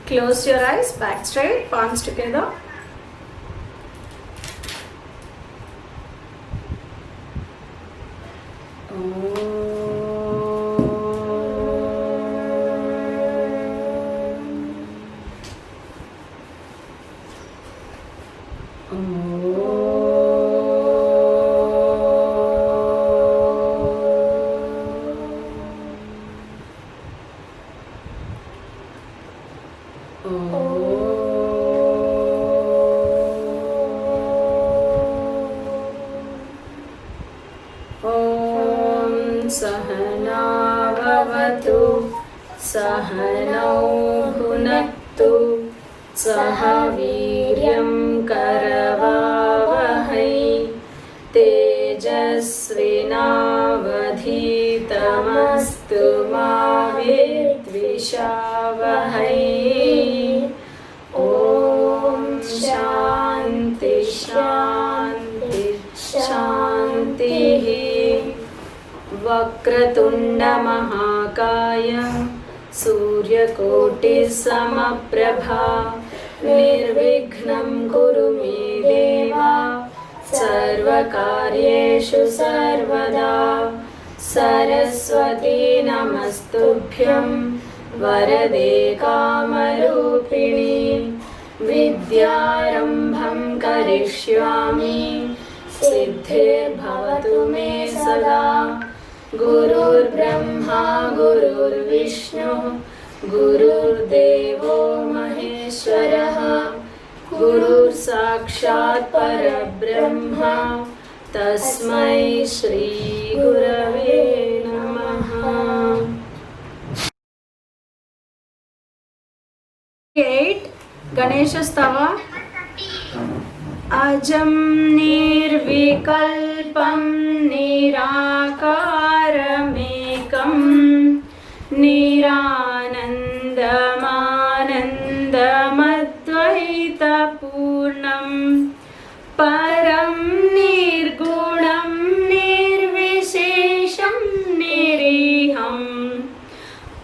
Close your eyes, back straight, palms together. सहना भवतु सहनौ भुनक्तु सह वीर्यं करवावहै तेजस्विनावधीतमस्तु मा विद्विषावहै। ॐ शान्ति शान्ति शान्तिः। वक्रतुंड महाकाय सूर्यकोटिसमप्रभा निर्विघ्नं कुरु मे देव सर्वकार्येषु सर्वदा। सरस्वती नमस्तुभ्यं वरदे कामरूपिणी विद्यारम्भं करिष्यामि सिद्धिर्भवतु मे सदा। गुरुर्ब्रह्मा गुरुर्विष्णुः गुरुर्देवो महेश्वरः गुरुर्साक्षात् परब्रह्म तस्मै श्री गुरवे नमः। 8 गणेश स्तवा। अजं निर्विकल्पं निराकारमेकं निरानन्दमानन्दमद्वैतपूर्णं परं निर्गुणं निर्विशेषं निरीहं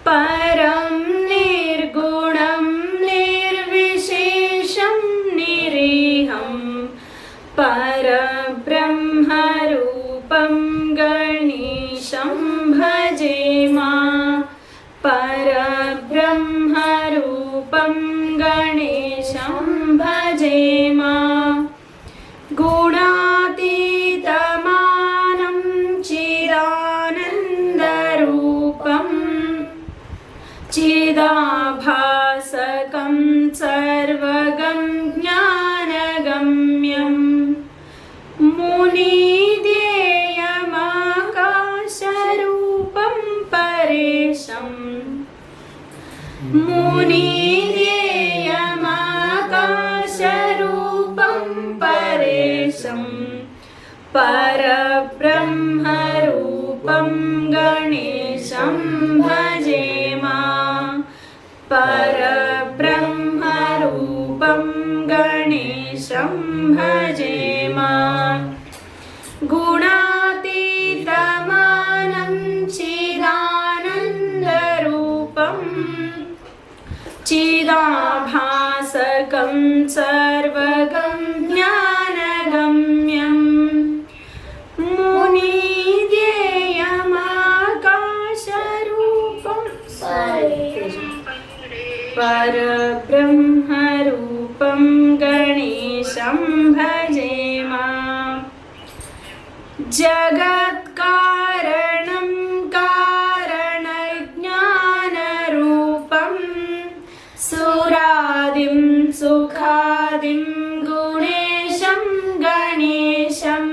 परं निर्गुणं निर्विशेषं निरीहं परब्रह्मरूपं गणेशं भजेमा परब्रह्मरूपं गणेशं भजेमा। गुणातीतमानं चिदानन्दरूपं चिदाभासकं सर्वगं ज्ञानगम्यं मुनिध्येयमाकाशरूपं परेशं मुनिध्येयमाकाशरूपं परेशं परब्रह्मरूपं गणेशं भजेमा परब्रह्मरूपं गणेशं भजेमा। गुणातीतमानं चिदानन्दरूपं चिदाभासकं सर्वगं ज्ञानगम्यं मुनिध्येयमाकाशरूपं परब्रह्मरूपं गणेशं भजेमा। जगत्कारणं कारणज्ञानरूपं सुरादिं सुखादिं गुणेशं गणेशं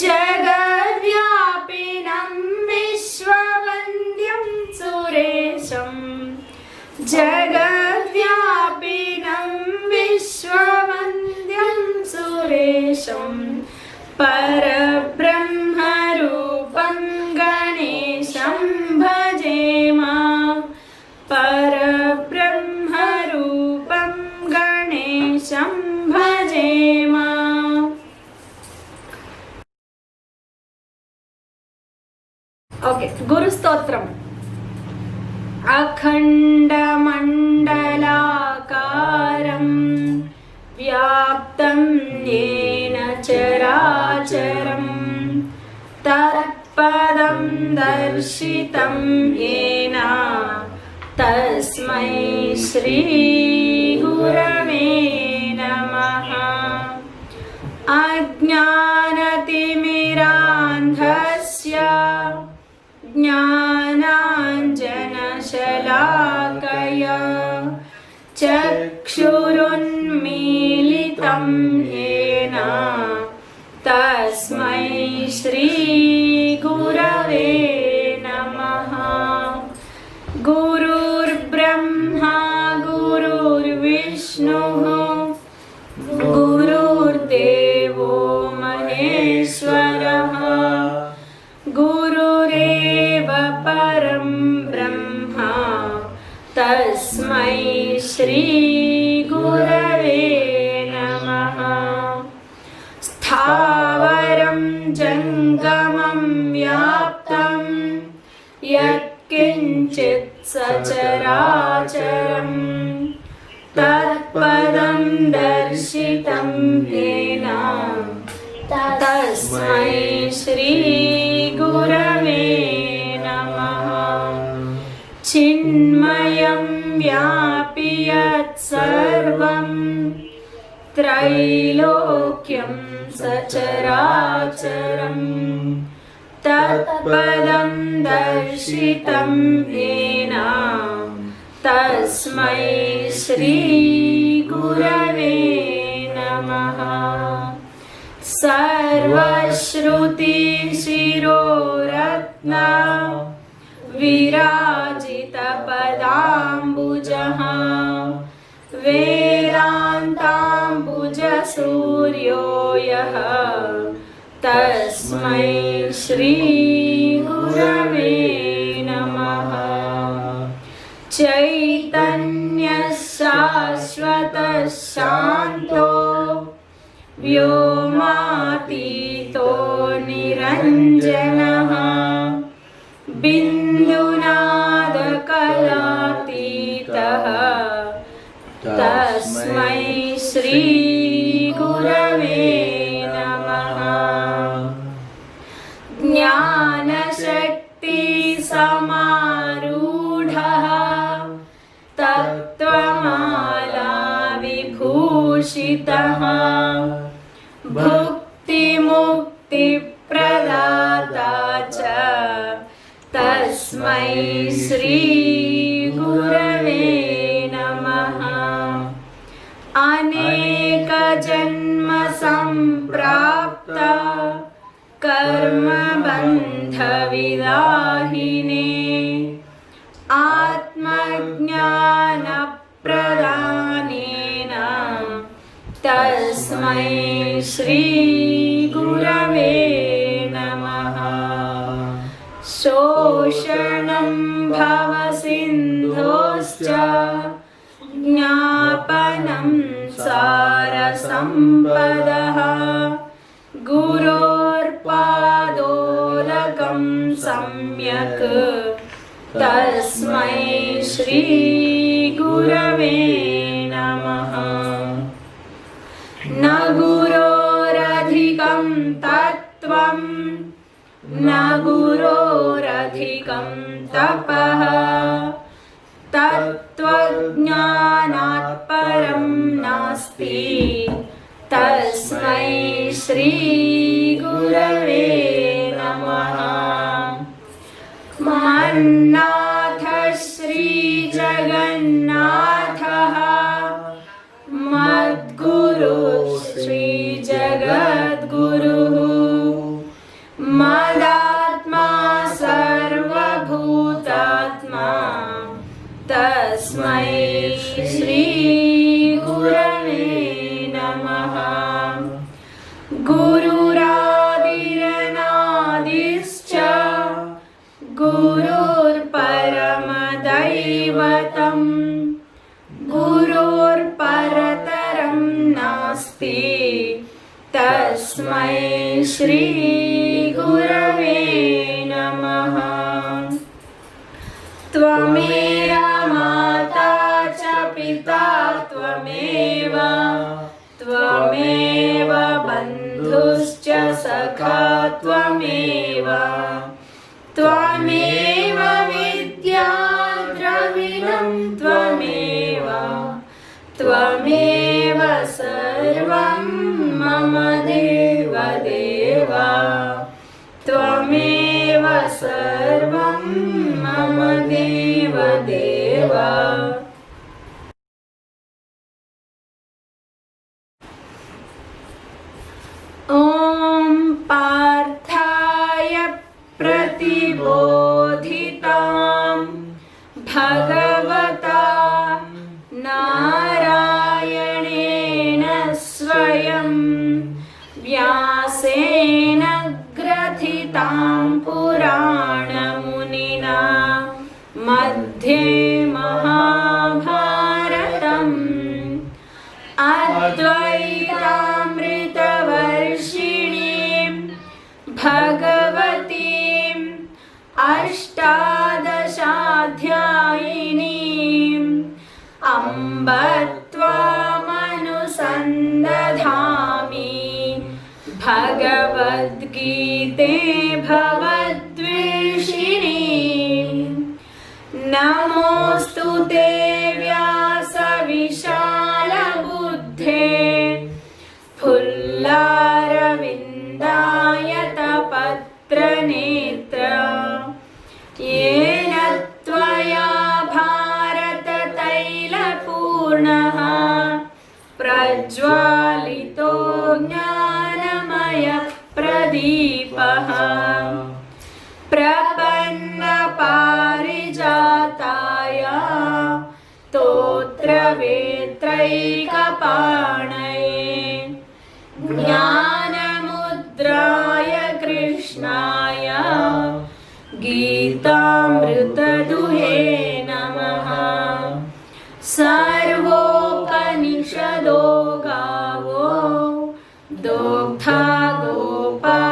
जगद्व्यापिनं विश्ववन्द्यं सुरेशं जगद्व्यापिनं विश्ववन्द्यं सुरेशं परब्रह्मरूपं गणेशं भजेमा परब्रह्मरूपं गणेशं भजेमा। ओके, गुरुस्तोत्रम्। अखण्डमण्डला दर्शितं येन तस्मै श्री गुरवे नमः। अज्ञानतिमिरान्धस्य ज्ञानाञ्जनशलाकया चक्षुरुन्मीलितं येन तस्मै श्री गुरवे नमः। गुरुर्ब्रह्मा गुरुर्विष्णुः गुरुर्देवो महेश्वरः गुरुरेव परं ब्रह्म तस्मै श्री गुरवे नमः। स्थावरं जङ्गमं व्याप्तं यत्किञ्चित् सचराचरं तत्पदं दर्शितं येन तस्मै श्री गुरवे नमः। चिन्मयं व्यापि यत्सर्वं त्रैलोक्यं सचराचरं तत्पदं दर्शितं येन तस्मै श्री गुरवे नमः। सर्वश्रुतिशिरोरत्ना विराजितपदाम्बुजः वेदान्ताम्बुजसूर्यो यः तस्मै श्री गुरवे नमः। चैतन्यः शाश्वतः शान्तो व्योमातीतो निरञ्जनः बिन्दुनादकलातीतः तस्मै श्री गुरवे नमः। ज्ञानशक्तिसमारूढः तत्त्वमाला विभूषितः भुक्तिमुक्तिप्रदाता च तस्मै श्री गुरवे नमः। अनेकजन्मसम्प्राप्त कर्मबन्धविदाहिने आत्मज्ञानप्रदानेन तस्मै श्री गुरवे नमः। शोषणं भवसिन्धोश्च ज्ञापनं सारसम्पदः गुरोर्पादोदकं सम्यक् तस्मै श्री गुरवे नमः। न गुरोरधिकं तत्त्वं न गुरोरधिकं तपः तत्त्वज्ञानात् परं नास्ति तस्मै श्री गुरवे नमः। मन्नाथ श्रीजगन्नाथः मद्गुरु श्रीजगद्गुरुः मदात्मा सर्वभूतात्मा तस्मै श्री गुरवे नमः। गुरुरादिरनादिश्च गुरुर्परमदैवतं गुरुर्परतरं नास्ति तस्मै श्री गुरवे नमः। त्वमेव माता च पिता त्वमेव त्वमेव बन्धुश्च सखा त्वमेव त्वमेव सर्वं मम देवदेव। ॐ पार्थाय प्रतिबोधितां भगवता नारायणेन स्वयं व्यासेन ग्रथितां पुराणमुनिना मध्ये महाभारतम् अद्वैतामृतवर्षिणीं भगवतीम् अष्टादशाध्यायिनीम् अम्ब त्वामनुसन्दधामि भगवद्गीते भवद्वेषिणी। नमोऽस्तु ते व्यासविशालबुद्धे फुल्लारविन्दायतपत्रनेत्र येन त्वया भारततैलपूर्णः प्रज्वालितो ज्ञानमयप्रदीपः प्रपन्नपारिजाताय स्तोत्रवेत्रैकपाणये ज्ञानमुद्राय कृष्णाय गीतामृतदुहे नमः। सर्वोपनिषदो गावो दोग्धा गोपालनन्दनः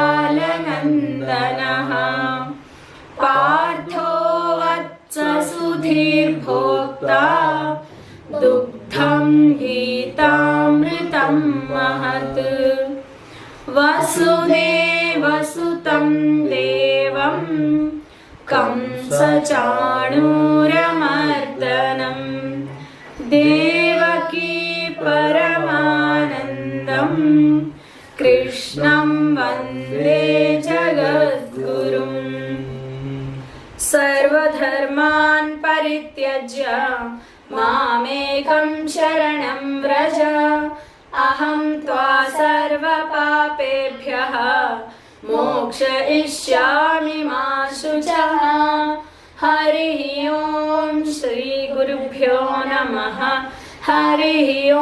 पार्थो वत्ससुधीर्भोक्ता दुग्धं गीतामृतं महत्। वसुदेवसुतं देवं कंसचाणूरमर्दनं देवकी परमानन्दं कृष्णं वन्दे जगद्गुरुम्। सर्वधर्मान् परित्यज्य मामेकं शरणं व्रज अहं त्वा सर्वपापेभ्यः मोक्षयिष्यामि मा शुचः। हरिः ॐ श्रीगुरुभ्यो नमः। हरिः ॐ।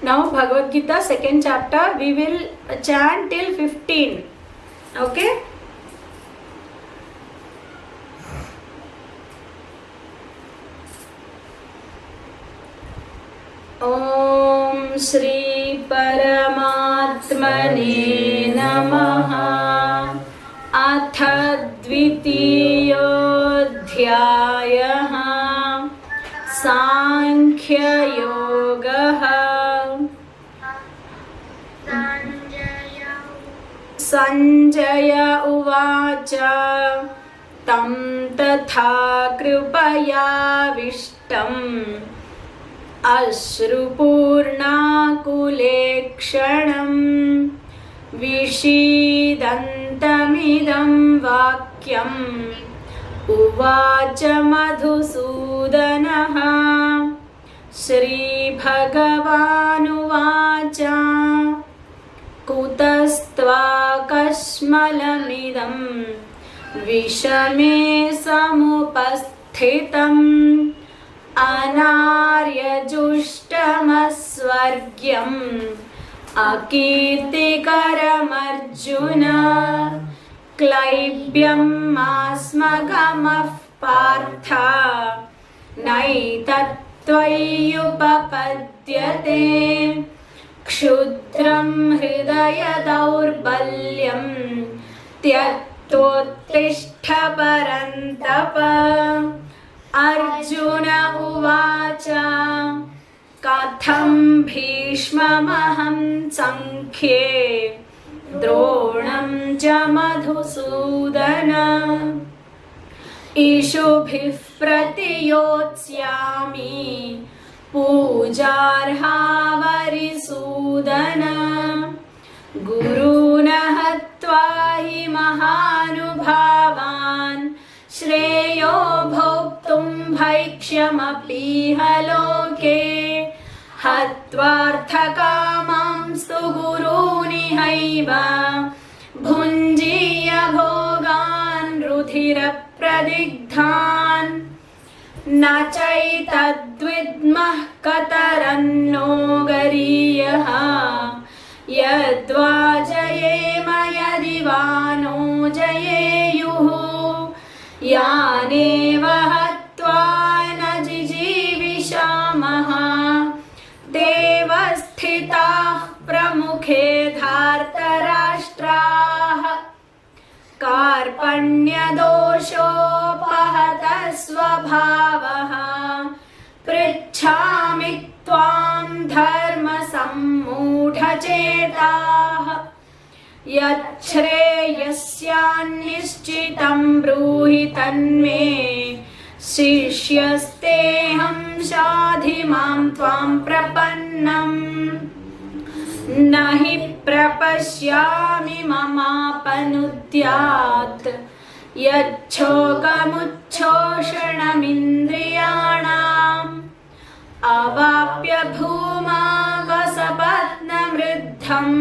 Now Bhagavad Gita second chapter we will chant till 15. Okay? ॐ श्री परमात्मने नमः। अथ द्वितीयोऽध्यायः सांख्ययोगः। संजय उवाच तं तथा कृपयाविष्टम् अश्रुपूर्णाकुलेक्षणम् विषीदन्तमिदं वाक्यम् उवाच मधुसूदनः। श्रीभगवानुवाच कुतस्त्वाकश्मलमिदं विषमे समुपस्थितम् अनार्यजुष्टमस्वर्ग्यम् अकीर्तिकरमर्जुन। क्लैब्यमास्मगमः पार्थ नैतत्त्वय्युपपद्यते। क्षुद्रं हृदय दौर्बल्यं त्यक्तोत्तिष्ठ परन्तप। अर्जुन उवाच कथं भीष्ममहं संख्ये द्रोणं च मधुसूदन। ईशुभिः प्रतियोत्स्यामि पूजार्हा वरिसूदन। गुरून् हत्वा हि महानुभावान् श्रेयो भोक्तुं भैक्ष्यमपीह लोके हत्वार्थकामांस्तु गुरूनिहैव भुञ्जीय भोगान् रुधिरप्रदिग्धान् न चैतद्विद्मः कतरन्नो गरीयः यद्वा जयेम यदि वा नो जयेयुः यानेव हत्वा न जिजीविषामः देव स्थिताः प्रमुखे धार्तराष्ट्राः कार्पण्यदोषोपहतः स्वभावः पृच्छामि त्वां धर्मसम्मूढचेताः यच्छ्रेयस्यान्निश्चितं ब्रूहि तन्मे शिष्यस्तेऽहं शाधि मां त्वां प्रपन्नम् न हि प्रपश्यामि ममापनुद्यात् यच्छोकमुच्छोषणमिन्द्रियाणाम् अवाप्य भूमा वसपत्नमृद्धम्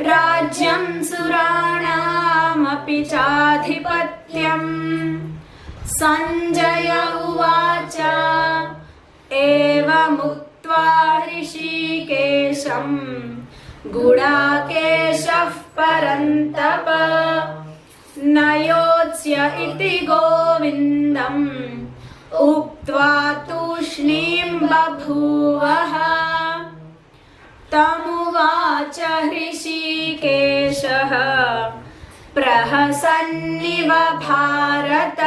राज्यं सुराणामपि चाधिपत्यम् सञ्जय उवाच एवमुक्त्वा ऋषिकेशं गुडाकेशः परन्तप न योत्स्य इति गोविन्दम् उक्त्वा तूष्णीं बभूवः तमुवाच ऋषिकेशः प्रहसन्निव भारत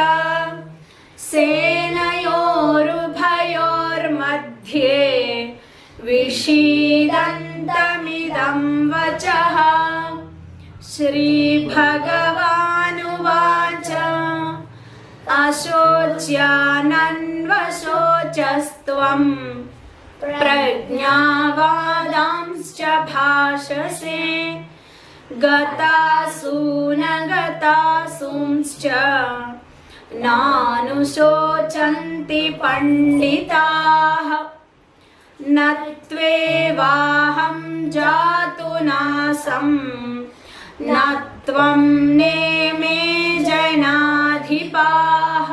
सेनयोरुभयोर्मध्ये विषीदन्तमिदं वचः श्रीभगवानुवाच अशोच्यानन्वशोचस्त्वं प्रज्ञावादांश्च भाषसे गतासूनगतासूंश्च नानुशोचन्ति पण्डिताः न त्वेवाहं जातुनासं न त्वं नेमे जनाधिपाः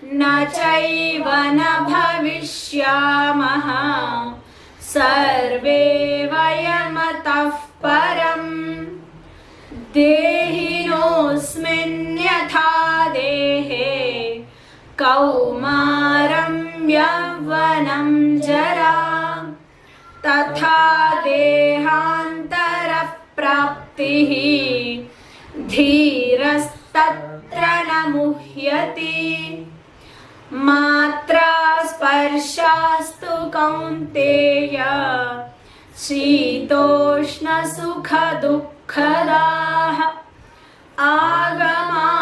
न चैव न भविष्यामः सर्वे वयमतः परम् देहिनोऽस्मिन् यथा देहे कौमारं यौवनं जरा तथा देहान्तरः प्राप्तिः धीरस्तत्र न मुह्यति मात्रा स्पर्शास्तु कौन्तेय शीतोष्णसुखदुःखदाः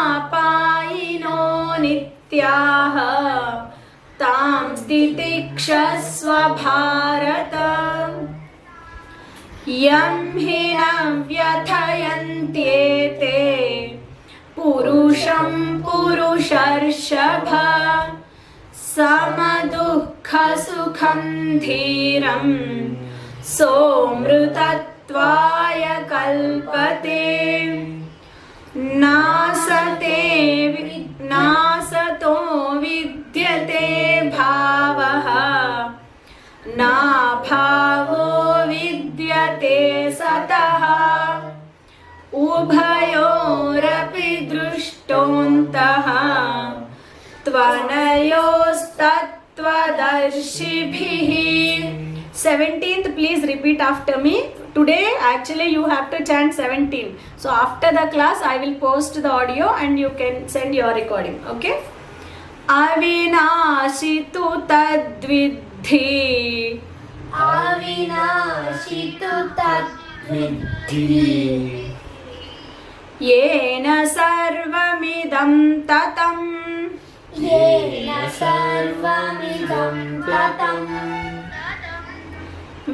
आगमापायिनो नित्याः तां तितिक्षस्व भारत यं हि न व्यथयन्त्येते पुरुषं पुरुषर्षभ समदुःखसुखं धीरं सोऽमृतत्वाय कल्पते नासतो विद्यते भावः नाभावो विद्यते सतः उभयोरपि दृष्टोऽन्तः त्वनयोस्तत्त्वदर्शिभिः 17th please repeat after me. Today actually you have to chant 17. So after the class I will post the audio and you can send your recording. Okay? अविनाशी तु तद्विद्धि अविनाशी तु तद्विद्धि येन सर्वमिदं ततं येन सर्वमिदं ततं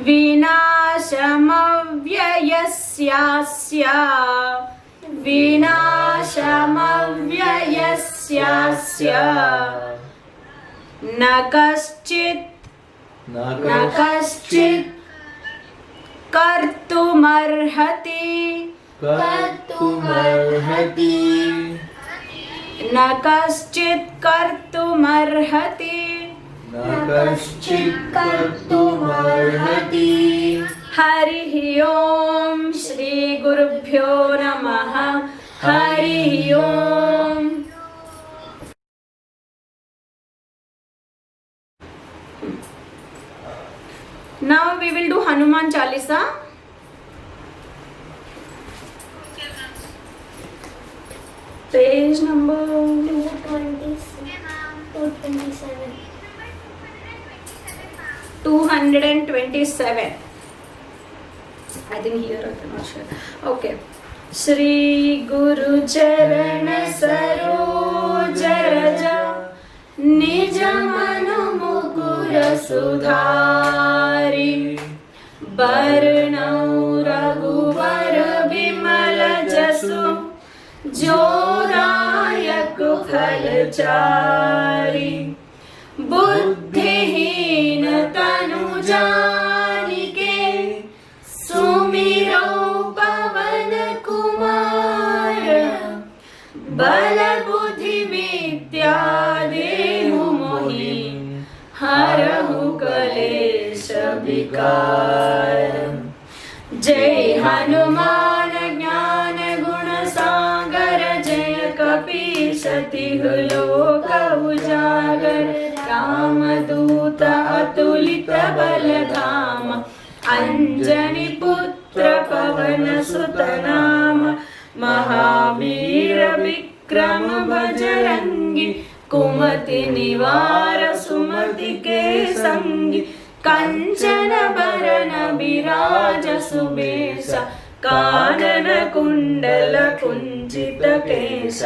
विनाशमव्ययस्यास्य विनाशमव्ययस्यास्य न कश्चित् कर्तुमर्हति न कश्चित् कर्तुमर्हति हरिः ओम श्री गुरुभ्यो नमः हरिः ओम Now we will do Hanuman Chalisa. Page number 227. I think here, I'm not sure. Okay. Shri Guru Charan Saroj Raja निज मनु मुकुर सुधारी बरनौ रघुवर विमल जसु जो दायक फलचारी बुद्धिहीन तनु जानिके सुमिरो पवन कुमार बल बुद्धि विद्या देहु मोहि हरहु कलेश विकार जय हनुमान ज्ञान गुण सागर जय कपीश तिहु लोक उजागर रामदूत अतुलित बल धाम अंजनी पुत्र पवन सुत नाम महावीर विक्रम बजरंगी कुमति निवार सुमति के संगी कंचन बरन विराज सुबेश कानन कुंडल कुंचित केश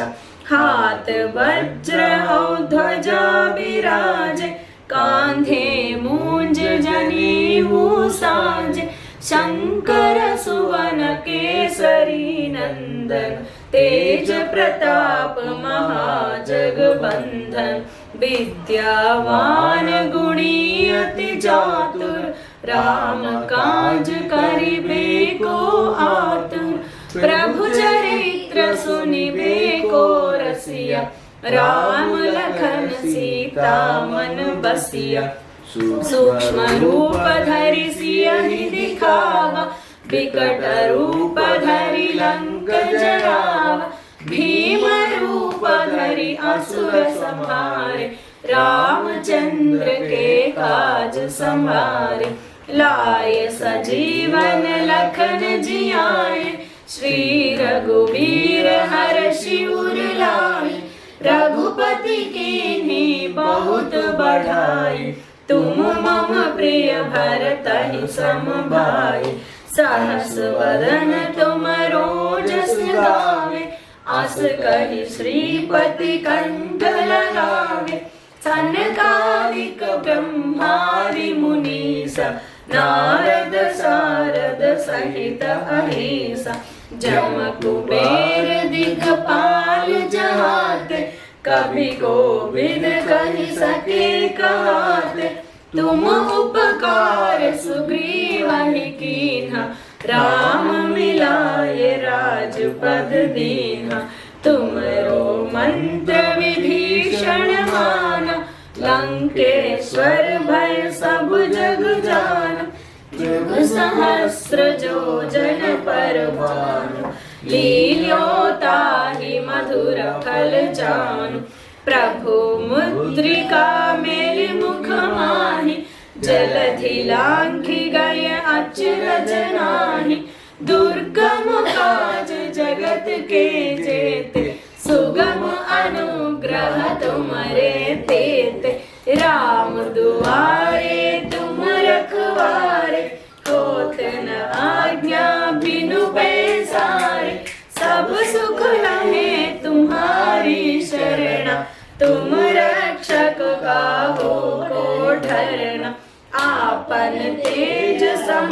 हाथ वज्र और ध्वजा विराजे कांधे मूंज जनेऊ साजे शंकर सुवन केसरी नंदन तेज प्रताप महाजगबंधन विद्यावान गुणी अति चातुर राम काज करिबे को आतुर प्रभु चरित्र सुनिबे को रसिया राम लखन सीता मन बसिया सूक्ष्म रूप धरि सियहि दिखावा विकट रूप धरि लंक जरावा भीम रूप धरि असुर संहारे रामचंद्र के काज संभारे लाए सजीवन लखन जियाए श्री रघुवीर हर्षि उर लाए रघुपति कीन्ही बहुत बढ़ाई तुम मम प्रिय भरतहि सम भाई सहस वदन तुम रोजस गावे अस कहि श्रीपति कंठ लगावे सनकादिक ब्रह्मादि मुनीसा नारद सारद सहित अहिसा जम कुबेर दिखपाल जहाते कभी कोविद कहि सके कहते तुम उपकार सुग्रीवहि कीन्हा राम मिलाए राजपद दीन्हा तुमरो मंत्र विभीषण माना लंकेश्वर भय सब जग जाना जुग सहस्र जो जन पर भानु लील्योताहि मधुर फल जानु प्रभु मुद्रिका मेलि मुख माहि जलधि लांघि गए अचरज नाहि दुर्गम काज जगत के जेते सुगम अनुग्रह तुमरे तेते राम दुआरे तुम रखवारे होत न आज्ञा बिनु पैसारे सब सुख लहे तुम्हारी शरणा तुम रक्षक काहू को ठरना आपन तेज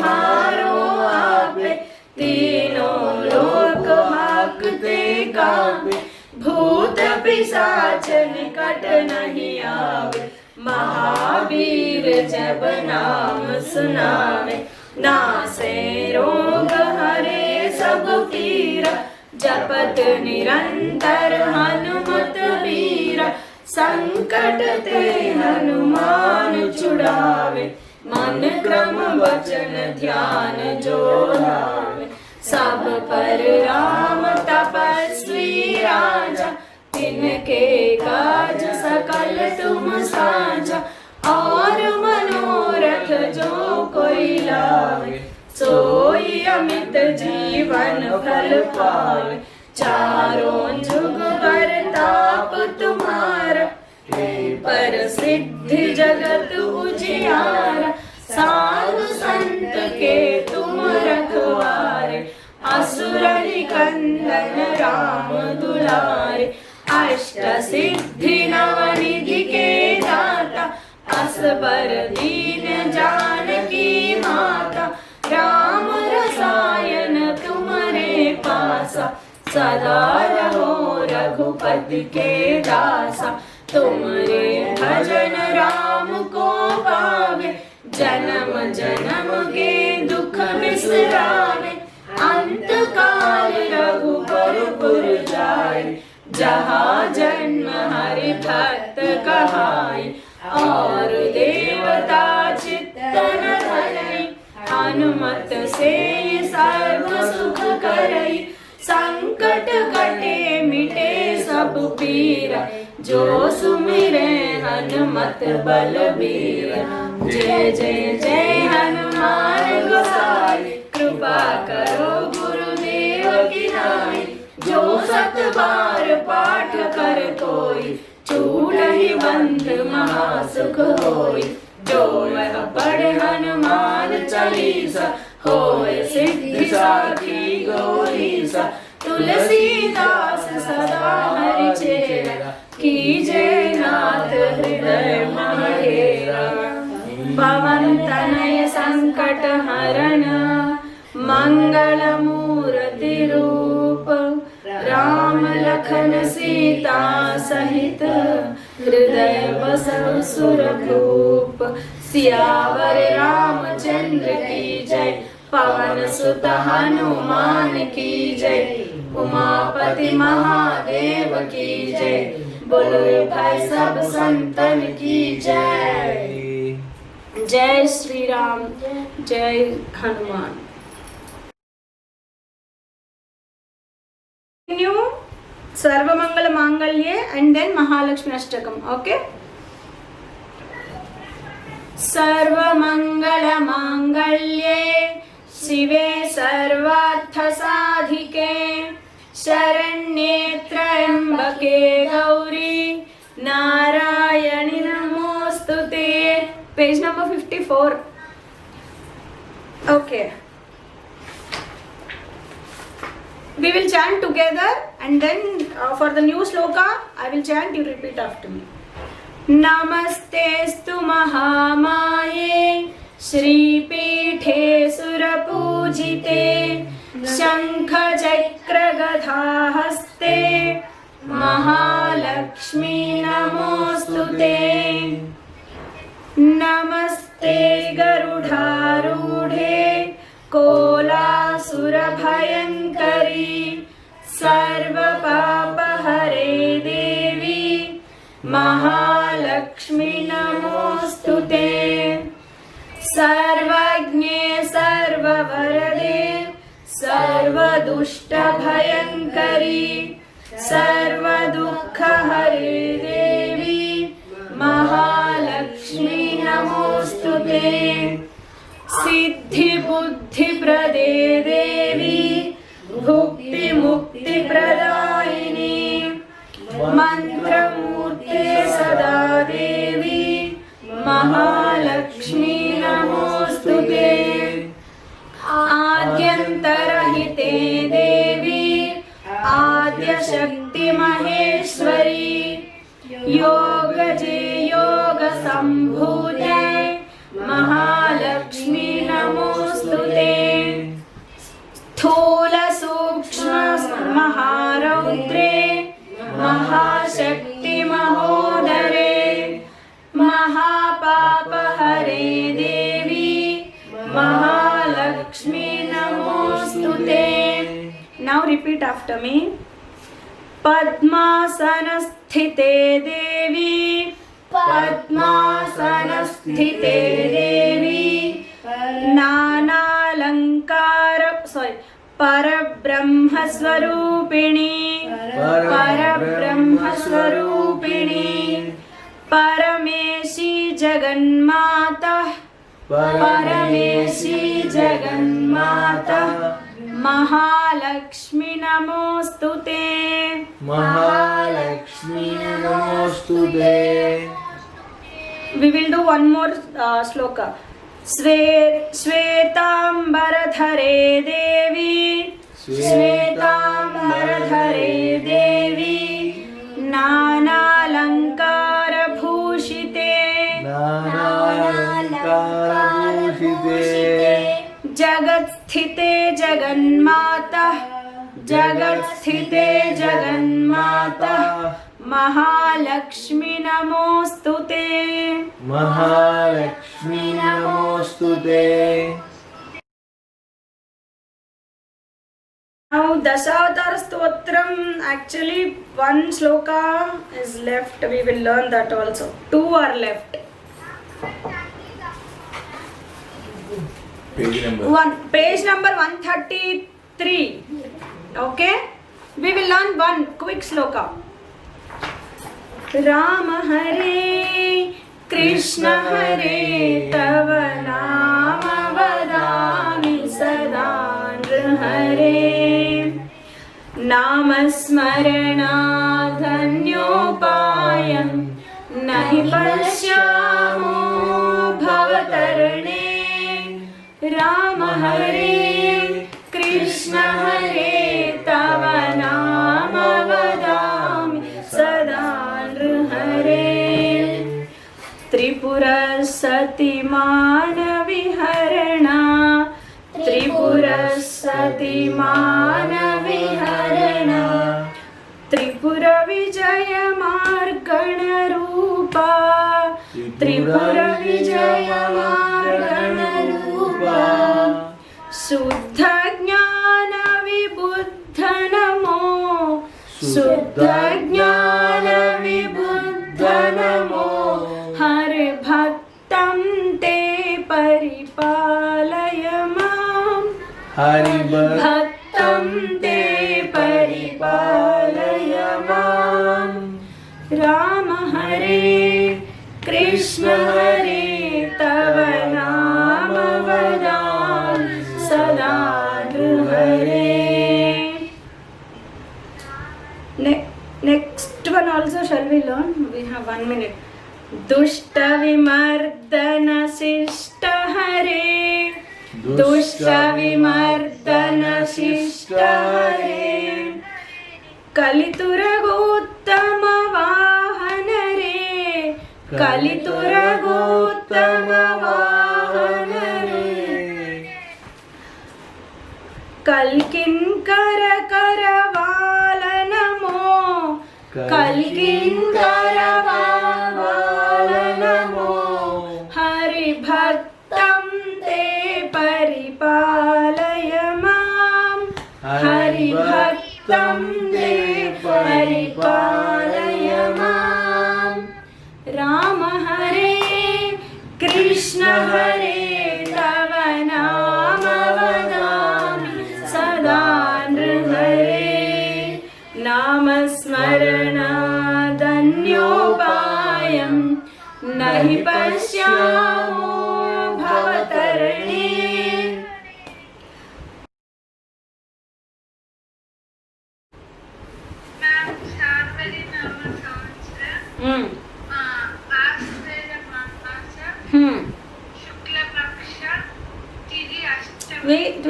तुम्हारो आपे, तीनों लोक हाकते कांपे, भूत पिशाच निकट नहीं आवे, महावीर जब नाम सुनावे, नासे रोग हरे सब पीरा, जपत निरंतर हनुमत वीरा, संकट ते हनुमान छुड़ावे, मन क्रम वचन ध्यान जो लावे, सब पर राम तपस्वी राजा, तिनके काज सकल तुम साझा, और मनोरथ जो कोई लावे, सोई अमित जीवन फल पावे, चारों जुग परताप तुम्हारा, पर सिद्धि जगत उजियारा, साधु संत के तुम रखवारे, असुर निकंदन राम दुलारे, अष्ट सिद्धि नवनिधि के दाता, असबर दीन जानकी माता, राम रसायन तुम्हारे पासा, सदा रहो रघुपति के दासा, तुमरे भजन राम को पावे, जन्म जन्म के दुख बिसरावे, अंत काल रघुबर पुर जाए, जहाँ जन्म हरि भक्त कहाई, और देवता चित्तन धरई, हनुमत से सर्व सुख करई, संकट कटे मिटे सब पीरा, जो सुमिरे हनुमत बलबीरा, जय जय जय हनुमान गोसाई, कृपा करो गुरुदेव की नाई, जो सत बार पाठ कर कोई, छूटहि बंध महासुख होई, जो वह पढ़े हनुमान चालीसा, होय सिद्धि साखी गौरीसा, तुलसीदास सदा हरि चेरा, कीजय नाथ हृदय महेरा, पवन तनय संकट हरण, मंगल मूर्ति रूप, राम लखन सीता सहित, हृदय बसव सुरभूप, सियावर रामचंद्र की जय, पवन सुत हनुमान की जय, उमापति महादेव की जय, बोलो भाई सब संतन की जय। जय श्री राम, जय Hanuman. सर्वमंगल मांगल्ये and then Mahalakshmi Ashtakam. Okay, सर्वमंगल मांगल्ये शिवे सर्वार्थ साधिके, शरण्ये त्र्यंबके गौरी, नारायणी नमोस्तुते. Page number 54. Okay, we will chant together and then for the new sloka I will chant, you repeat after me. नमस्तेस्तु महामाये श्रीपीठे सुरपूजिते, शंख चक्र गदा हस्ते, महालक्ष्मी नमोस्तुते. नमस्ते गरुडारूढे कोलासुर भयंकरी, सर्वपापहरे देवी, महालक्ष्मी नमोस्तुते. सर्वज्ञे सर्ववरदे सर्वदुष्टभयंकरी, सर्वदुःखहरे देवी, महालक्ष्मी नमोस्तुते. सिद्धि बुद्धि प्रदे देवी, भुक्ति मुक्ति प्रदायिनी, मंत्र मूर्ते सदा देवी, महालक्ष्मी नमोस्तुते. आद्यंतरहिते देवी, आद्य शक्ति महेश्वरी, योगजे योग संभूते, महालक्ष्मी नमोस्तुते. रौद्रे महाशक्ति महोदरे महापापहरे देवी महालक्ष्मी नमोस्तुते. Now repeat after me. पद्मासनस्थिते देवी पद्मासनस्थिते देवी नानालंकार परब्रह्मस्वरूपिणी परब्रह्मस्वरूपिणी परमेशी जगन्माता परमेशी जगन्माता महालक्ष्मी नमोस्तुते महालक्ष्मी नमोस्तुते. We will do one more shloka. श्वेतांबरधरे देवी श्वेतांबरधरे देवी नानालंकार भूषिते जगत्स्थिते जगन्माता जगत्स्थिते जगन्माता महालक्ष्मी नमोस्तुते महालक्ष्मी नमोस्तुते. Now Dasavatar Stotram, actually one shloka is left. We will learn that also. 2 are left. Page number 133. Okay, we will learn one quick shloka. Ram हरे कृष्ण हरे तव नाम वदामि सदा हरे नाम स्मरणाधन्योपायं नहि पश्यामो भवतरणे राम हरे कृष्ण हरे तव नाम वदामि सदा हरे त्रिपुर सती मानविहरणा त्रिपुर सती मानविहरणा त्रिपुर विजय मार्गण रूपा त्रिपुर विजय मार्गण रूपा शुद्ध ज्ञान विबुद्ध नमो शुद्ध ज्ञान विबुद्ध नमो हर भक्तं ते परिपालय माम् हरि भक्तं ते परिपालय माम् राम हरे कृष्ण हरे तव नाम वदामि सदा हरे. Next one also shall we learn? We have 1 minute. दुष्ट विमर्दन शिष्ट हरे दुष्ट विमर्दन शिष्ट हरे कलितुरगोत्तम वाहन रे कलितुरगोत्तम वाहन रे कल्किंकर करवाल नमो कल्किंकर वाल नमो हरि भक्तं ते परिपालय माम् हरि भक्तं ते परिपालय माम् राम हरे कृष्ण हरे तव नाम वदामि सदा हरे नाम स्मरणादन्योपायं नहि पश्यामो भवतरणे. Wait.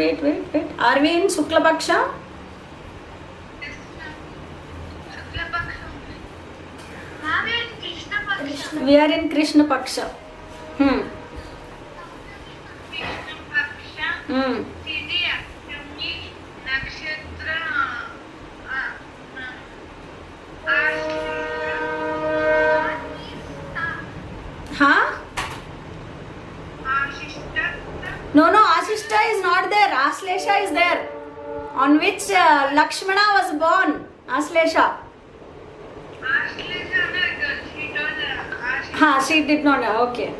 Are we in Shukla Paksha? We are in Krishna Paksha. which Lakshmana was born? Aslesha. She did not know. Okay.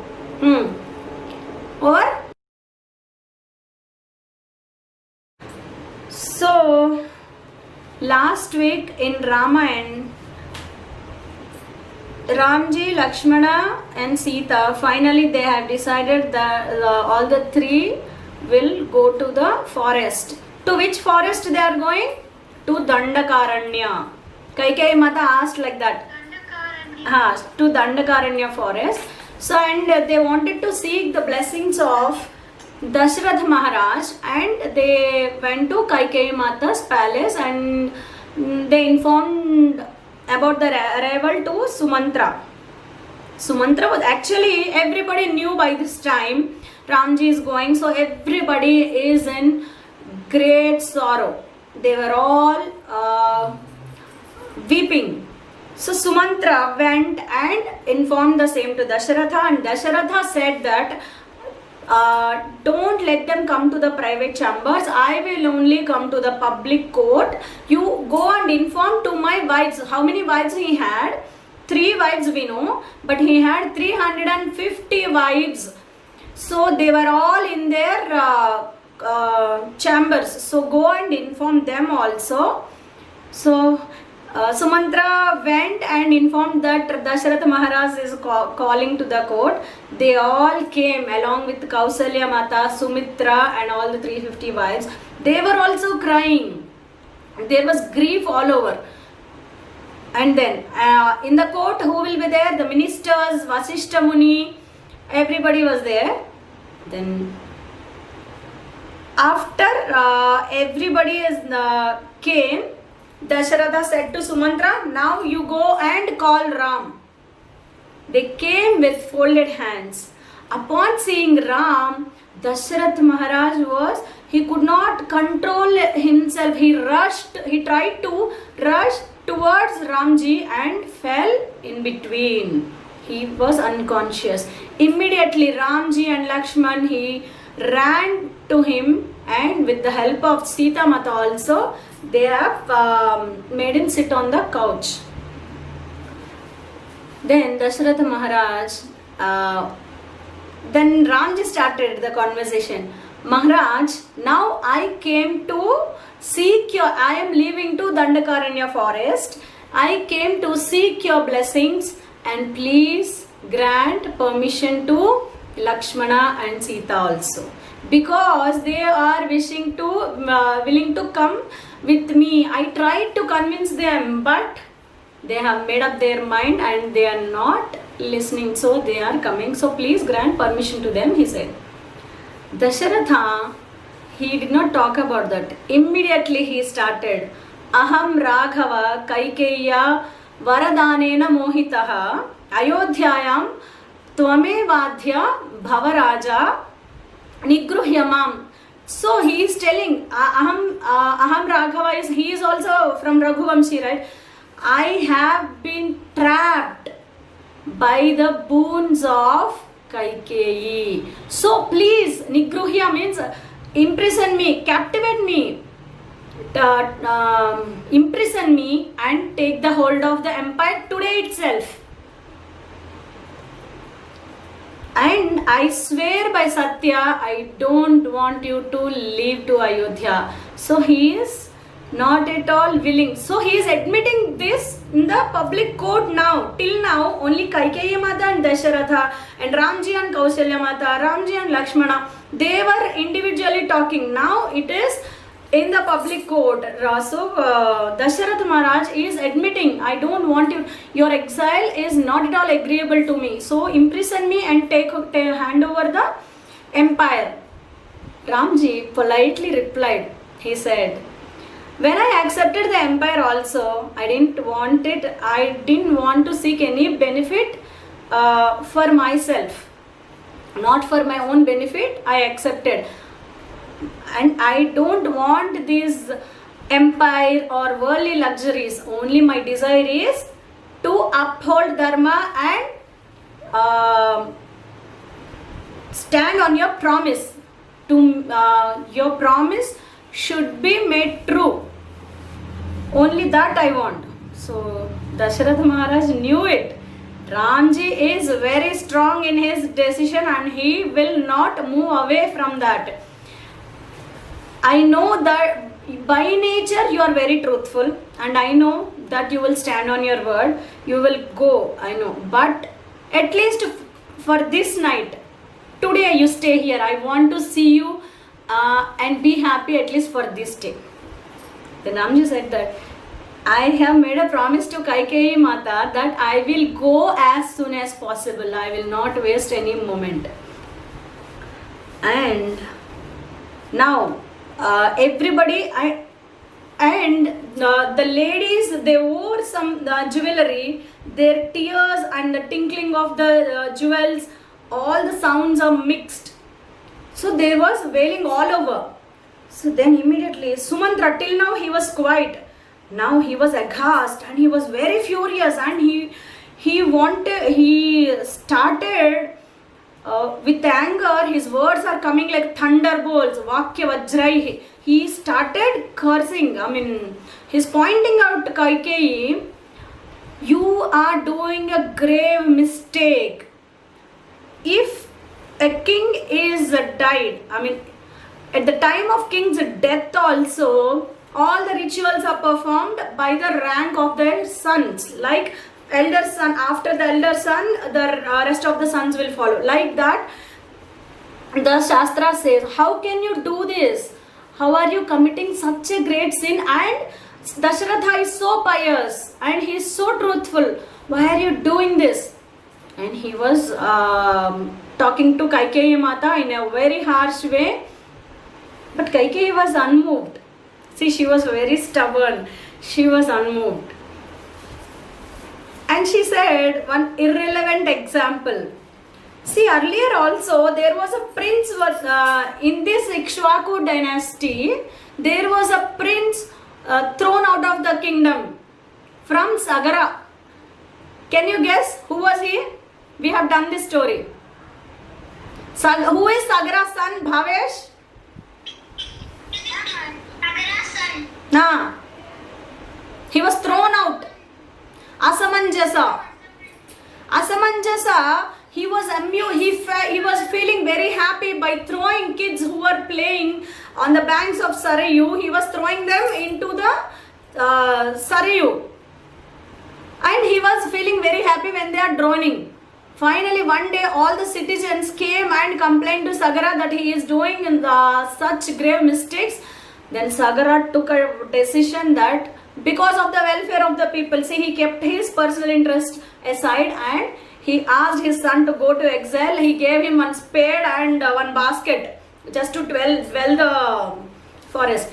Over. So, last week in Ramayana, Ramji, Lakshmana and Sita, finally they have decided that all the three will go to the forest. To which forest they are going? To Dandakaranya. Kaikeyi Mata asked like that. To Dandakaranya forest. So, and they wanted to seek the blessings of Dashrath Maharaj, and they went to Kaikeyi Mata's palace and they informed about the arrival to Sumantra. Sumantra was actually, everybody knew by this time Ramji is going, so everybody is in great sorrow. They were all weeping. So Sumantra went and informed the same to Dasharatha, and Dasharatha said that don't let them come to the private chambers. I will only come to the public court. You go and inform to my wives. How many wives he had? 3 wives we know, but he had 350 wives. So they were all in their chambers. So go and inform them also. So Sumantra went and informed that Dasharath Maharaj is calling to the court. They all came along with Kausalya Mata, Sumitra and all the 350 wives. They were also crying. There was grief all over. And then in the court, who will be there? The ministers, Vasishta Muni, everybody was there. Then after everybody came, Dasharatha said to Sumantra, now you go and call Ram. They came with folded hands. Upon seeing Ram, Dasharath Maharaj he could not control himself. He tried to rush towards Ramji and fell in between. He was unconscious. Immediately Ramji and Lakshman, he ran to him, and with the help of Sita Mata also, they have made him sit on the couch. Then Dasharath Maharaj, then Ramji started the conversation. Maharaj, now I came to seek I am leaving to Dandakaranya forest. I came to seek your blessings, and please grant permission to Lakshmana and Sita also, because they are willing to come with me. I tried to convince them, but they have made up their mind and they are not listening, so they are coming. So please grant permission to them, he said. Dasharatha, he did not talk about that. Immediately he started. Aham Raghava Kaikeya Varadanena Mohitaha Ayodhyayam Tvamevadhya Bhavaraja Nigruhyamam. So he is telling, Aham Raghava he is also from Raghuvamshi, right? I have been trapped by the boons of Kaikeyi. So please, Nigruhya means imprison me, captivate me, imprison me and take the hold of the empire today itself. And I swear by Satya, I don't want you to leave to Ayodhya. So he is not at all willing. So he is admitting this in the public court now. Till now, only Kaikeyi Mata and Dasharatha and Ramji and Kausalya Mata, Ramji and Lakshmana, they were individually talking. Now it is in the public court. So Dasharath Maharaj is admitting, I don't want you, your exile is not at all agreeable to me. So imprison me and hand over the empire. Ramji politely replied. He said, when I accepted the empire also, I didn't want it. I didn't want to seek any benefit for myself. Not for my own benefit, I accepted. And I don't want these empire or worldly luxuries. Only my desire is to uphold dharma and stand on your promise. Your promise should be made true. Only that I want. So Dasharath Maharaj knew it. Ramji is very strong in his decision and he will not move away from that. I know that by nature you are very truthful and I know that you will stand on your word. You will go, I know. But at least for this night, today you stay here. I want to see you and be happy at least for this day. Then Ramji said that I have made a promise to Kaikeyi Mata that I will go as soon as possible. I will not waste any moment. And now everybody, the ladies, they wore some jewelry. Their tears and the tinkling of the jewels, all the sounds are mixed. So there was wailing all over. So then immediately Sumantra, till now he was quiet. Now he was aghast and he was very furious and he started with anger. His words are coming like thunderbolts. Vakya Vajraihi. He started cursing. He's pointing out to Kaikeyi, you are doing a grave mistake. If a king is died, at the time of king's death also, all the rituals are performed by the rank of their sons. Like elder son, after the elder son, the rest of the sons will follow. Like that, the Shastra says, how can you do this? How are you committing such a great sin? And Dasharatha is so pious and he is so truthful. Why are you doing this? And he was talking to Kaikeyi Mata in a very harsh way. But Kaikeyi was unmoved. See, she was very stubborn. She was unmoved. And she said one irrelevant example. See, earlier also there was a prince in this Ikshvaku dynasty. There was a prince thrown out of the kingdom from Sagara. Can you guess who was he? We have done this story. Who is Sagara's son, Bhavesh? He was thrown out. Asamanjasa. He was amused. He was feeling very happy by throwing kids who were playing on the banks of Sarayu. He was throwing them into the Sarayu. And he was feeling very happy when they are drowning. Finally, one day, all the citizens came and complained to Sagara that he is doing such grave mistakes. Then Sagara took a decision that because of the welfare of the people, see, he kept his personal interest aside and he asked his son to go to exile. He gave him one spade and one basket just to well the forest.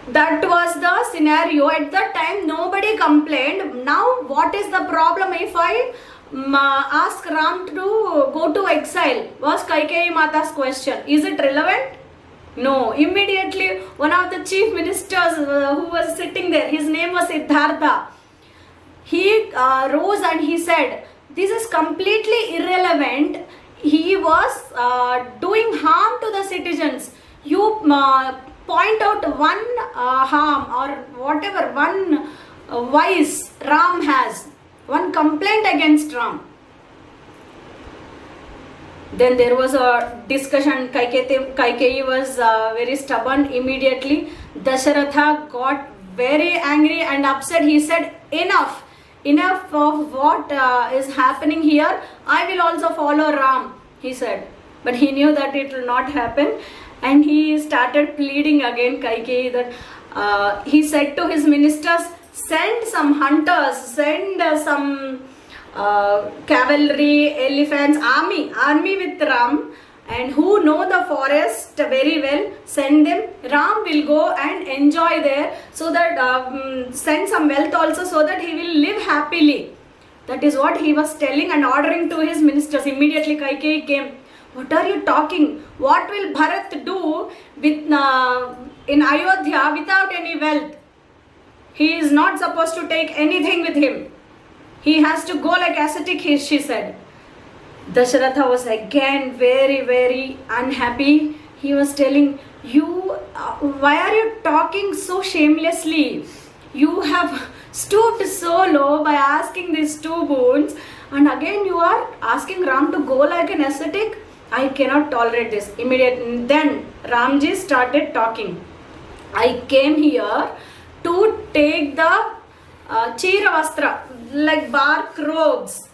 That was the scenario. At that time, nobody complained. Now, what is the problem if I ask Ram to go to exile? Was Kaikeyi Mata's question. Is it relevant? No. Immediately, one of the chief ministers who was sitting there, his name was Siddhartha. He rose and he said, this is completely irrelevant. He was doing harm to the citizens. You point out one harm or whatever, one vice Ram has, one complaint against Ram. Then there was a discussion. Kaikeyi was very stubborn. Immediately, Dasharatha got very angry and upset. He said, enough of what is happening here. I will also follow Ram, he said. But he knew that it will not happen. And he started pleading again, Kaikeyi, that he said to his ministers, send some hunters, send some cavalry, elephants, army with Ram, and who know the forest very well, send them. Ram will go and enjoy there, so that send some wealth also, so that he will live happily. That is what he was telling and ordering to his ministers. Immediately Kaikeyi came. What are you talking? What will Bharat do with in Ayodhya without any wealth? He is not supposed to take anything with him. He has to go like ascetic, she said. Dasharatha was again very, very unhappy. He was telling, you why are you talking so shamelessly? You have stooped so low by asking these 2 boons, and again you are asking Ram to go like an ascetic. I cannot tolerate this. Immediately, then Ramji started talking. I came here to take the Chiravastra, like bark robes.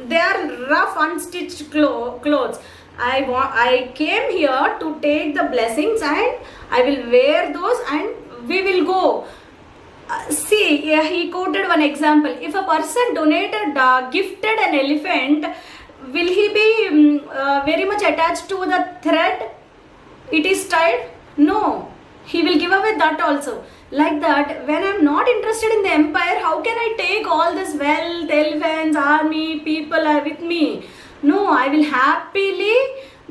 They are rough, unstitched clothes. I came here to take the blessings, and I will wear those, and we will go. See, he quoted one example. If a person gifted an elephant, will he be very much attached to the thread it is tied? No, he will give away that also. Like that, when I am not interested in the empire, how can I take all this wealth, elephants, army, people are with me? No, I will happily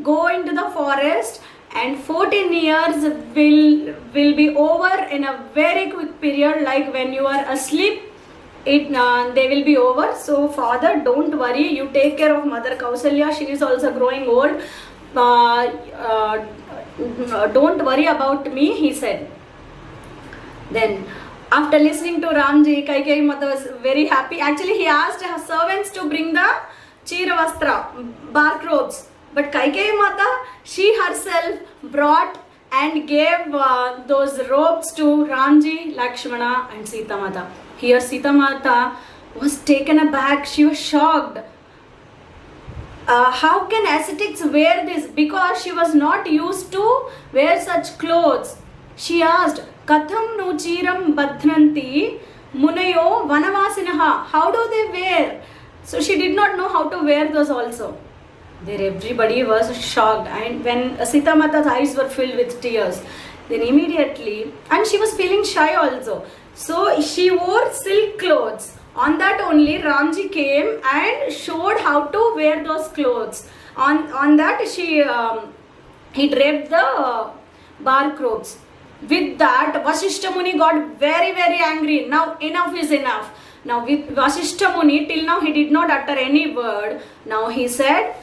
go into the forest, and 14 years will be over in a very quick period. Like when you are asleep, they will be over. So father, don't worry, you take care of mother Kausalya, she is also growing old. Don't worry about me, he said. Then after listening to Ramji, Kaikeyi Mata was very happy. Actually, he asked her servants to bring the Chiravastra, bark robes. But Kaikeyi Mata, she herself brought and gave those robes to Ramji, Lakshmana and Sita Mata. Here Sita Mata was taken aback. She was shocked. How can ascetics wear this? Because she was not used to wear such clothes. She asked, Katham nu chiram badhnanti munayo vanavasinaha. How do they wear? So she did not know how to wear those also. There everybody was shocked, and when Sita Mata's eyes were filled with tears, then immediately, and she was feeling shy also. So she wore silk clothes. On that only Ramji came and showed how to wear those clothes. On that he draped the bark robes. With that, Vasishtha Muni got very, very angry. Now enough is enough. Now with Vasishtha Muni, till now he did not utter any word. Now he said,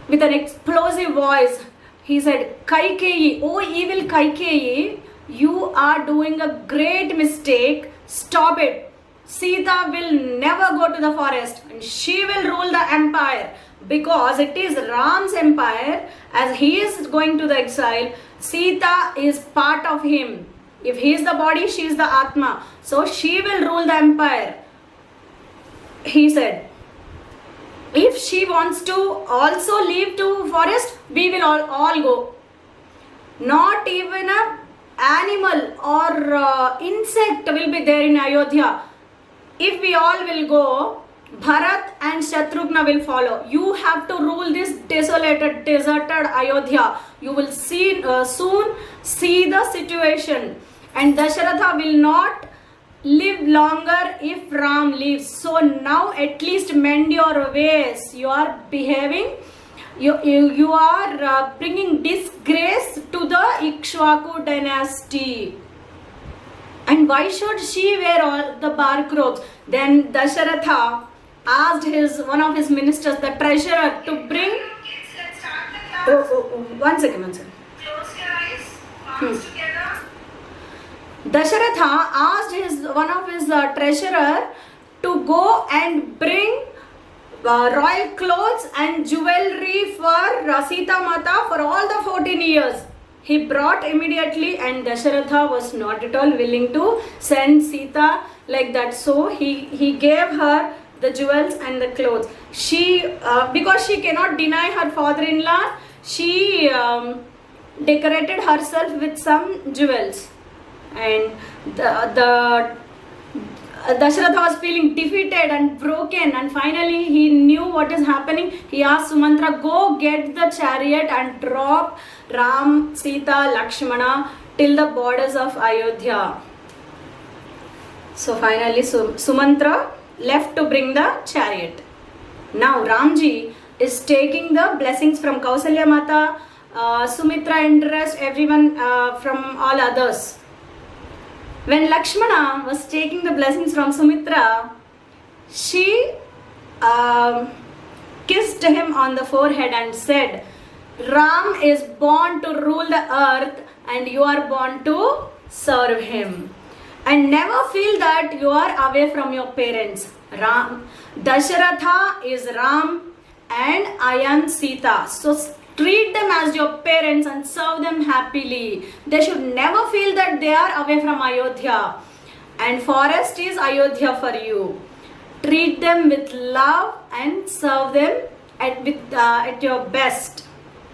with an explosive voice, he said, Kaikeyi, oh evil Kaikeyi, you are doing a great mistake. Stop it. Sita will never go to the forest, and she will rule the empire, because it is Ram's empire. As he is going to the exile, Sita is part of him. If he is the body, she is the Atma. So she will rule the empire. He said, if she wants to also leave to forest, we will all go. Not even an animal or insect will be there in Ayodhya. If we all will go, Bharat and Shatrughna will follow. You have to rule this desolated, deserted Ayodhya. You will soon see the situation. And Dasharatha will not live longer if Ram lives. So now at least mend your ways. You are behaving. You are bringing disgrace to the Ikshvaku dynasty. And why should she wear all the bark robes? Then Dasharatha asked one of his ministers, the treasurer, to bring. Let's start the class. One second. Close your eyes. Palms together. Dasharatha asked one of his treasurer to go and bring royal clothes and jewelry for Sita Mata for all the 14 years. He brought immediately, and Dasharatha was not at all willing to send Sita like that. So he gave her the jewels and the clothes. She, because she cannot deny her father-in-law, she decorated herself with some jewels. And the Dasharatha was feeling defeated and broken, and finally he knew what is happening. He asked Sumantra, go get the chariot and drop Ram, Sita, Lakshmana till the borders of Ayodhya. So finally Sumantra left to bring the chariot. Now Ramji is taking the blessings from Kausalya Mata, Sumitra and rest, everyone from all others. When Lakshmana was taking the blessings from Sumitra, she kissed him on the forehead and said, Ram is born to rule the earth and you are born to serve him. And never feel that you are away from your parents. Ram, Dasharatha is Ram and I am Sita. So treat them as your parents and serve them happily. They should never feel that they are away from Ayodhya. And forest is Ayodhya for you. Treat them with love and serve them at your best.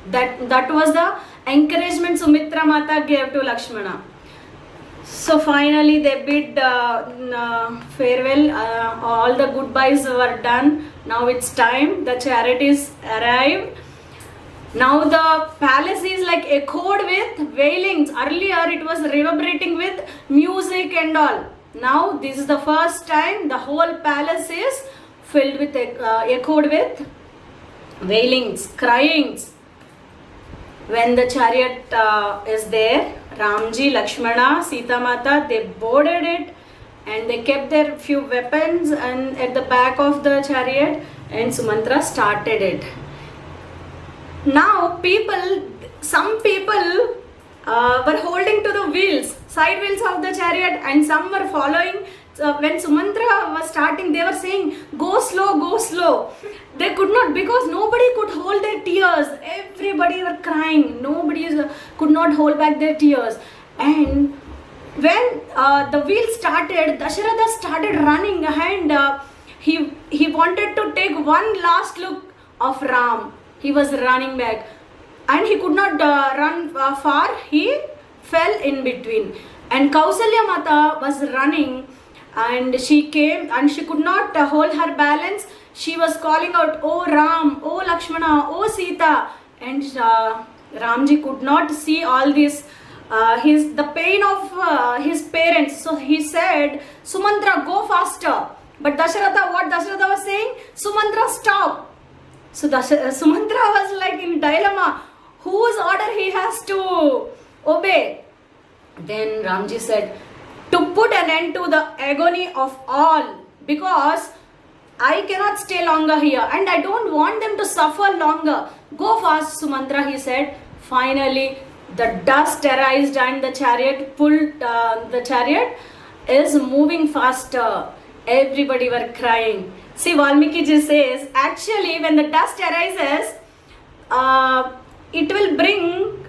That was the encouragement Sumitra Mata gave to Lakshmana. So finally they bid farewell. All the goodbyes were done. Now it's time. The chariot is arrived. Now the palace is like echoed with wailings. Earlier it was reverberating with music and all. Now this is the first time the whole palace is filled with echoed with wailings, cryings. When the chariot is there, Ramji, Lakshmana, Sita Mata, they boarded it and they kept their few weapons and at the back of the chariot, and Sumantra started it. Now some people were holding to the wheels, side wheels of the chariot, and some were following. When Sumantra was starting, they were saying, go slow, go slow. They could not, because nobody could hold their tears. Everybody were crying. Nobody could not hold back their tears. And when the wheel started, Dasharatha started running and he wanted to take one last look of Ram. He was running back and he could not run far. He fell in between. And Kausalya Mata was running and she came and she could not hold her balance. She was calling out, oh Ram, oh Lakshmana, oh Sita. And Ramji could not see all this, the pain of his parents. So he said, Sumantra, go faster. But what Dasharatha was saying? Sumantra, stop. So Sumantra was like in dilemma, whose order he has to obey. Then Ramji said, to put an end to the agony of all, because I cannot stay longer here and I don't want them to suffer longer. Go fast, Sumantra, he said. Finally, the dust arised and the chariot the chariot is moving faster. Everybody were crying. See, Valmiki ji says, actually when the dust arises, it will bring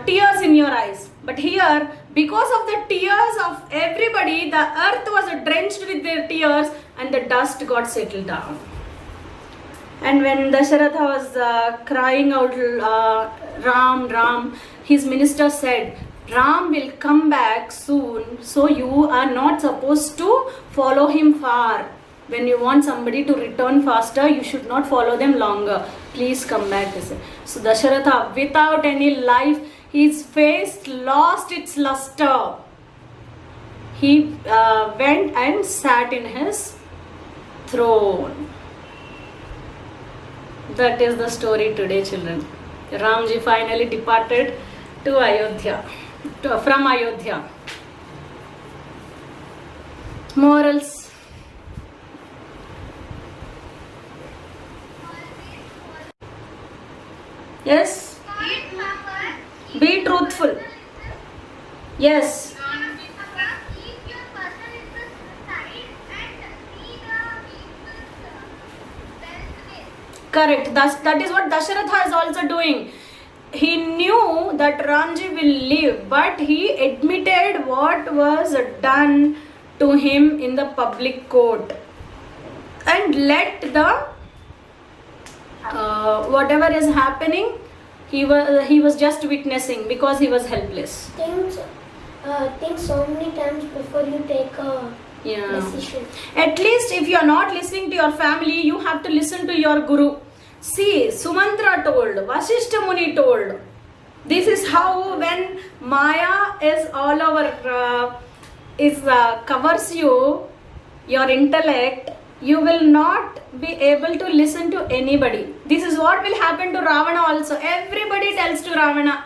tears in your eyes. But here, because of the tears of everybody, the earth was drenched with their tears and the dust got settled down. And when Dasharatha was crying out, Ram, Ram, his minister said, Ram will come back soon, so you are not supposed to follow him far. When you want somebody to return faster, you should not follow them longer. Please come back, he said. So Dasharatha, without any life, his face lost its luster. He went and sat in his throne. That is the story today, children. Ramji finally departed to Ayodhya, from Ayodhya. Morals. Yes? Be truthful. Yes. Keep your personal interest aside and see the people's welfare. Correct. That is what Dasharatha is also doing. He knew that Ramji will live, but he admitted what was done to him in the public court and let the whatever is happening, he was just witnessing because he was helpless. Think so many times before you take a decision. At least if you are not listening to your family, you have to listen to your guru. See, Sumantra told, Vasishtha Muni told. This is how when Maya is all over, covers you, your intellect, you will not be able to listen to anybody. This is what will happen to Ravana also. Everybody tells to Ravana,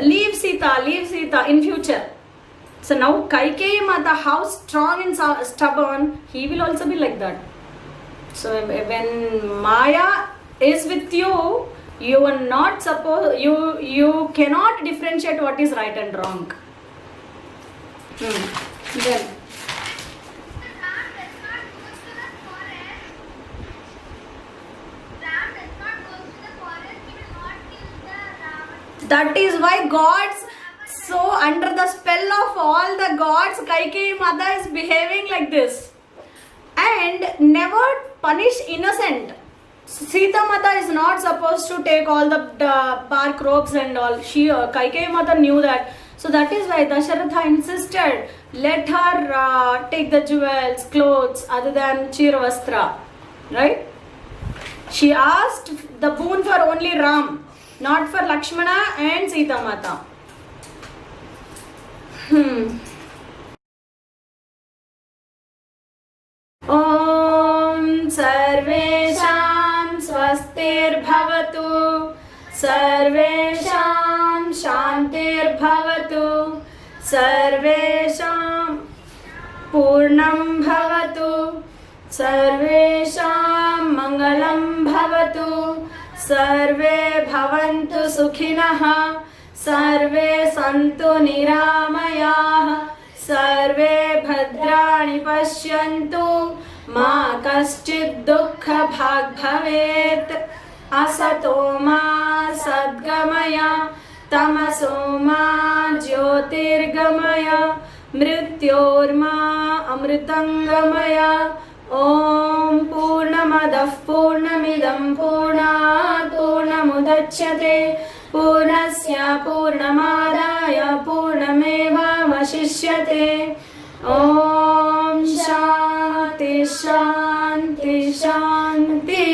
leave Sita in future. So now Kaikeyi Mata, how strong and stubborn, he will also be like that. So when Maya is with you, You are not supposed. You cannot differentiate what is right and wrong. Then. Ram does not go to the forest. Ram does not go to the forest. He will not kill the Ravan. That is why gods, so under the spell of all the gods, Kaikeyi Mata is behaving like this and never punish innocent. Sita Mata is not supposed to take all the bark ropes and all. Kaikeyi Mata knew that. So that is why Dasharatha insisted, let her take the jewels, clothes other than Chiravastra. Right? She asked the boon for only Ram, not for Lakshmana and Sita Mata. Om Sarvesham Swastirbhavatu Sarvesham Shantirbhavatu Sarvesham Purnam Bhavatu Sarvesham Mangalam Bhavatu Sarve Bhavantu Sukhinah Sarve Santu Niramayah Sarve Bhadrani Pashyantu Ma Kaschid Dukkha Bhag Bhavet Asato Ma Sadgamaya Tamaso Ma Jyotirgamaya Mrityorma Amritangamaya Om Purnamadah Purnamidam Purnat Purnamudachyate Purnasya Purnamadaya Purnameva Vashishyate Om Shanti Shanti Shanti.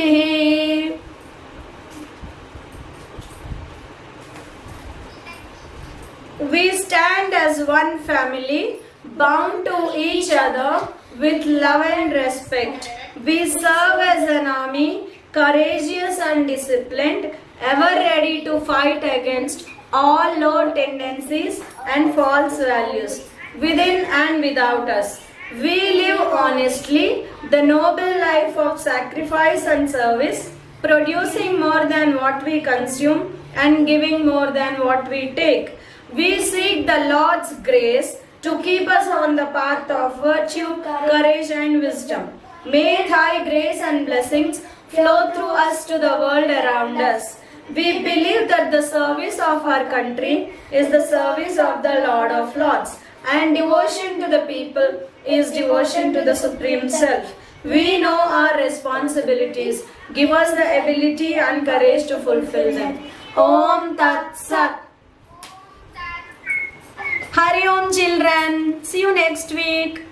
We stand as one family, bound to each other with love and respect. We serve as an army, courageous and disciplined, ever ready to fight against all low tendencies and false values, within and without us. We live honestly, the noble life of sacrifice and service, producing more than what we consume and giving more than what we take. We seek the Lord's grace to keep us on the path of virtue, courage and wisdom. May Thy grace and blessings flow through us to the world around us. We believe that the service of our country is the service of the Lord of Lords, and devotion to the people is devotion to the Supreme Self. We know our responsibilities. Give us the ability and courage to fulfill them. Om Tat Sat. Hari Om children. See you next week.